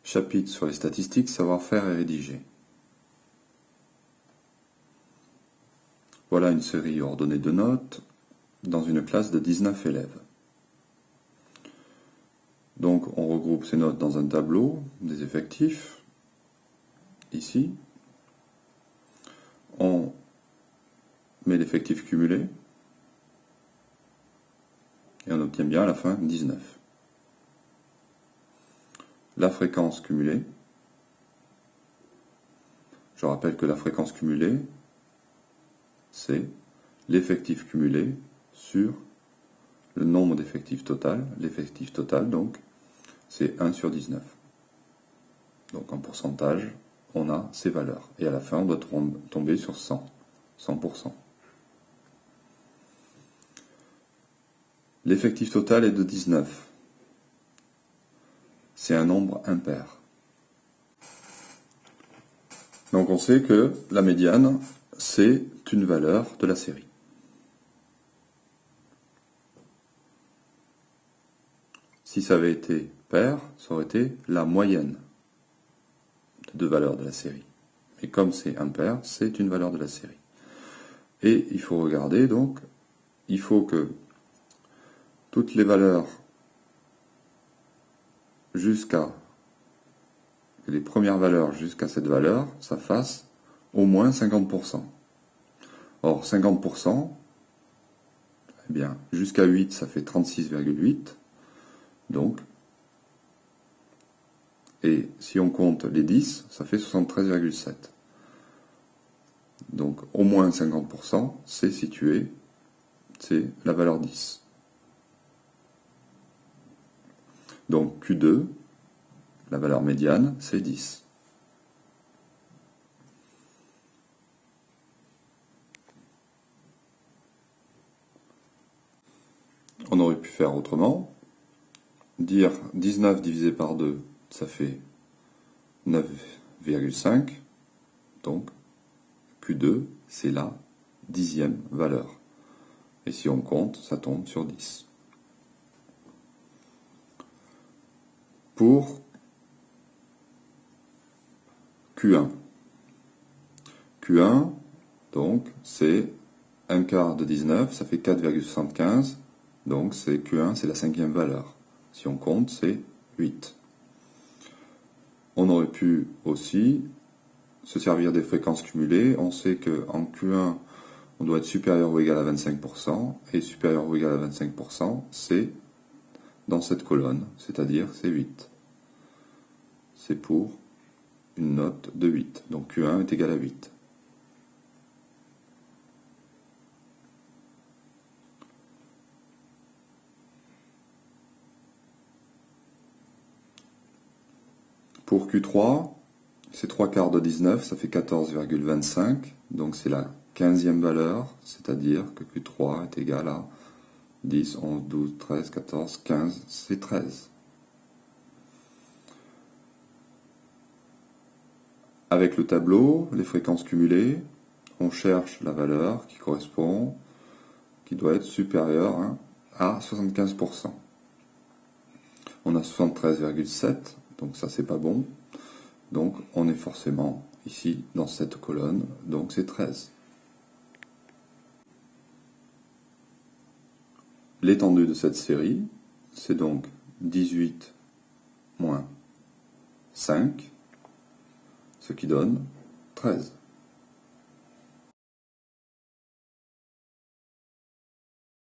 Chapitre sur les statistiques, savoir-faire et rédiger. Voilà une série ordonnée de notes dans une classe de 19 élèves. Donc on regroupe ces notes dans un tableau des effectifs, ici. On met l'effectif cumulé et on obtient bien à la fin 19. La fréquence cumulée. Je rappelle que la fréquence cumulée, c'est l'effectif cumulé sur le nombre d'effectifs total. L'effectif total, donc, c'est 1 sur 19. Donc en pourcentage, on a ces valeurs. Et à la fin, on doit tomber sur 100%. L'effectif total est de 19. C'est un nombre impair. Donc on sait que la médiane, c'est une valeur de la série. Si ça avait été pair, ça aurait été la moyenne de deux valeurs de la série. Mais comme c'est impair, c'est une valeur de la série. Et il faut regarder, donc, il faut que toutes les valeurs les premières valeurs jusqu'à cette valeur, ça fasse au moins 50%. Or, 50%, eh bien, jusqu'à 8, ça fait 36,8. Donc, et si on compte les 10, ça fait 73,7. Donc, au moins 50%, c'est situé, c'est la valeur 10. Donc, Q2, la valeur médiane, c'est 10. On aurait pu faire autrement. Dire 19 divisé par 2, ça fait 9,5. Donc, Q2, c'est la 10e valeur. Et si on compte, ça tombe sur 10. Pour Q1. Q1, donc, c'est un quart de 19, ça fait 4,75. Donc, c'est Q1, c'est la 5e valeur. Si on compte, c'est 8. On aurait pu aussi se servir des fréquences cumulées. On sait qu'en Q1, on doit être supérieur ou égal à 25%, et supérieur ou égal à 25%, c'est dans cette colonne, c'est-à-dire c'est 8. C'est pour une note de 8. Donc Q1 est égal à 8. Pour Q3, c'est 3 quarts de 19, ça fait 14,25. Donc c'est la 15e valeur, c'est-à-dire que Q3 est égal à 10, 11, 12, 13, 14, 15, c'est 13. Avec le tableau, les fréquences cumulées, on cherche la valeur qui correspond, qui doit être supérieure à 75%. On a 73,7, donc ça c'est pas bon. Donc on est forcément ici dans cette colonne, donc c'est 13. L'étendue de cette série, c'est donc 18 moins 5, ce qui donne 13.